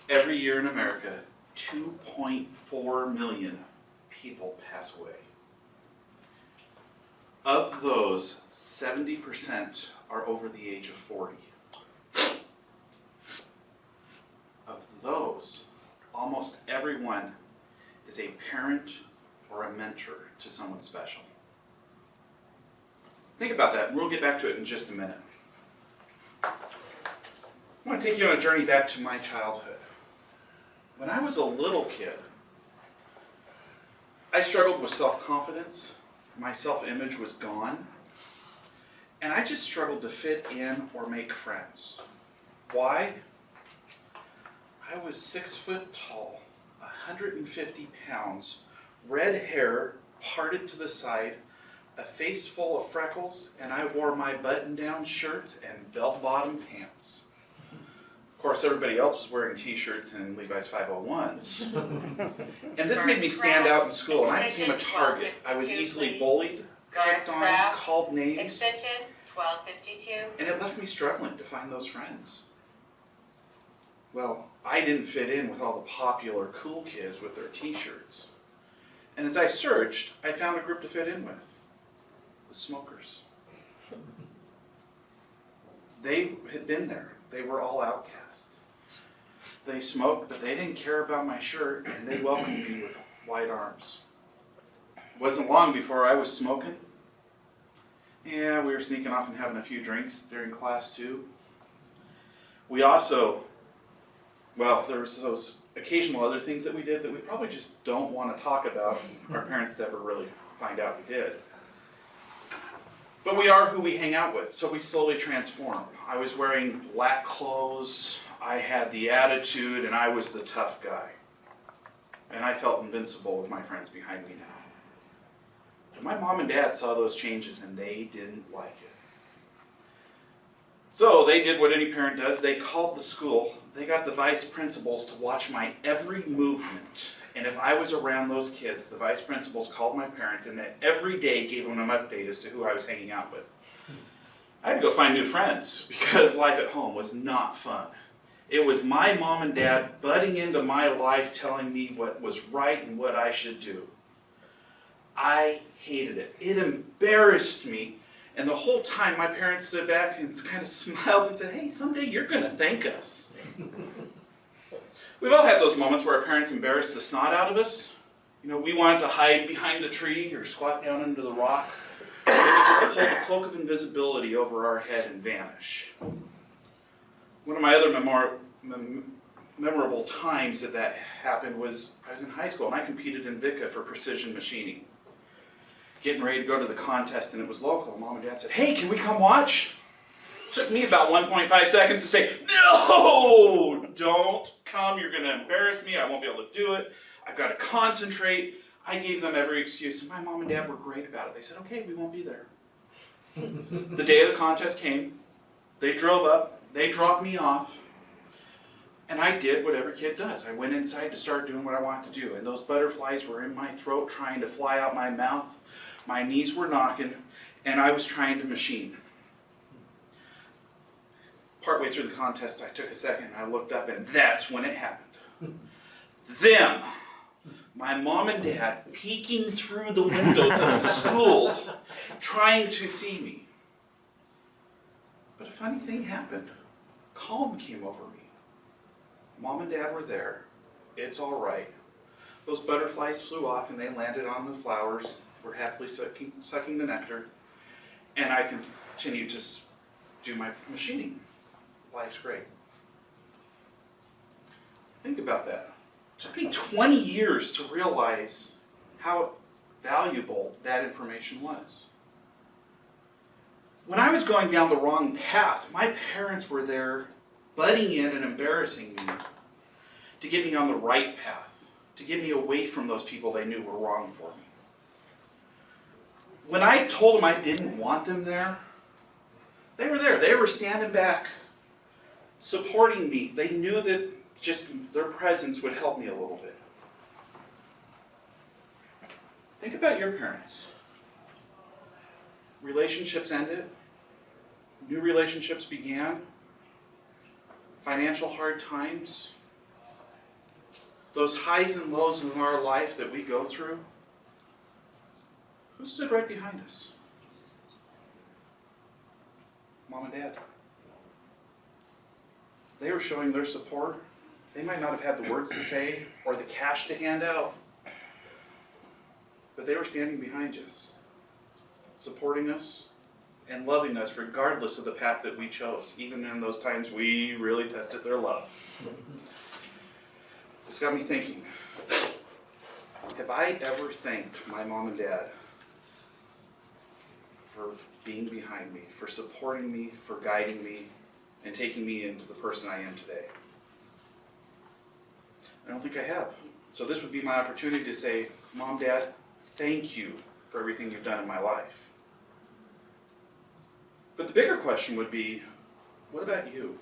Every year in America, 2.4 million people pass away. Of those, 70% are over the age of 40. Of those, almost everyone is a parent or a mentor to someone special. Think about that, and we'll get back to it in just a minute. I want to take you on a journey back to my childhood. When I was a little kid, I struggled with self-confidence. My self-image was gone. And I just struggled to fit in or make friends. Why? I was 6 foot tall, 150 pounds, red hair parted to the side, a face full of freckles, and I wore my button-down shirts and bell-bottom pants. Of course, everybody else was wearing t-shirts and Levi's 501s. And this made me stand out in school, and I became a target. I was easily bullied, picked on, called names, and it left me struggling to find those friends. Well, I didn't fit in with all the popular cool kids with their t-shirts. And as I searched, I found a group to fit in with. The smokers. They had been there. They were all outcasts. They smoked, but they didn't care about my shirt, and they welcomed me with wide arms. It wasn't long before I was smoking. Yeah, we were sneaking off and having a few drinks during class too. We also, well, there was those occasional other things that we did that we probably just don't want to talk about. Our parents never really find out we did. But we are who we hang out with, so we slowly transform. I was wearing black clothes, I had the attitude, and I was the tough guy. And I felt invincible with my friends behind me now. But my mom and dad saw those changes and they didn't like it. So they did what any parent does. They called the school. They got the vice principals to watch my every movement. And if I was around those kids, the vice principals called my parents and that every day gave them an update as to who I was hanging out with. I had to go find new friends because life at home was not fun. It was my mom and dad butting into my life, telling me what was right and what I should do. I hated it. It embarrassed me. And the whole time my parents stood back and kind of smiled and said, "Hey, someday you're going to thank us." We've all had those moments where our parents embarrassed the snot out of us. You know, we wanted to hide behind the tree or squat down under the rock. Or we could just pull the cloak of invisibility over our head and vanish. One of my other memorable times that happened was I was in high school and I competed in VICA for precision machining. Getting ready to go to the contest and it was local. Mom and Dad said, "Hey, can we come watch?" It took me about 1.5 seconds to say, "No, don't come. You're going to embarrass me. I won't be able to do it. I've got to concentrate." I gave them every excuse, and my mom and dad were great about it. They said, "Okay, we won't be there." The day of the contest came. They drove up. They dropped me off. And I did what every kid does. I went inside to start doing what I wanted to do. And those butterflies were in my throat trying to fly out my mouth. My knees were knocking, and I was trying to machine. Partway through the contest, I took a second, and I looked up, and that's when it happened. Them, my mom and dad, peeking through the windows of the school, trying to see me. But a funny thing happened. Calm came over me. Mom and dad were there. It's all right. Those butterflies flew off, and they landed on the flowers. We're happily sucking the nectar. And I continued to do my machining. Life's great. Think about that. It took me 20 years to realize how valuable that information was. When I was going down the wrong path, my parents were there butting in and embarrassing me to get me on the right path, to get me away from those people they knew were wrong for me. When I told them I didn't want them there, they were there. They were standing back, supporting me. They knew that just their presence would help me a little bit. Think about your parents. Relationships ended. New relationships began. Financial hard times. those highs and lows in our life that we go through, who stood right behind us? Mom and Dad. They were showing their support. They might not have had the words to say or the cash to hand out, but they were standing behind us, supporting us and loving us regardless of the path that we chose, even in those times we really tested their love. This got me thinking, have I ever thanked my mom and dad for being behind me, for supporting me, for guiding me, and taking me into the person I am today? I don't think I have. So this would be my opportunity to say, Mom, Dad, thank you for everything you've done in my life. But the bigger question would be, what about you?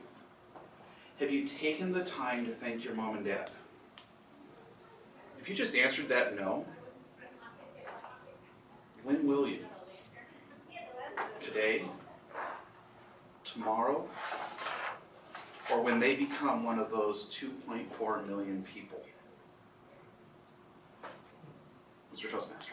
Have you taken the time to thank your mom and dad? If you just answered that no, when will you? Today? Tomorrow? Or when they become one of those 2.4 million people? Mr. Toastmaster.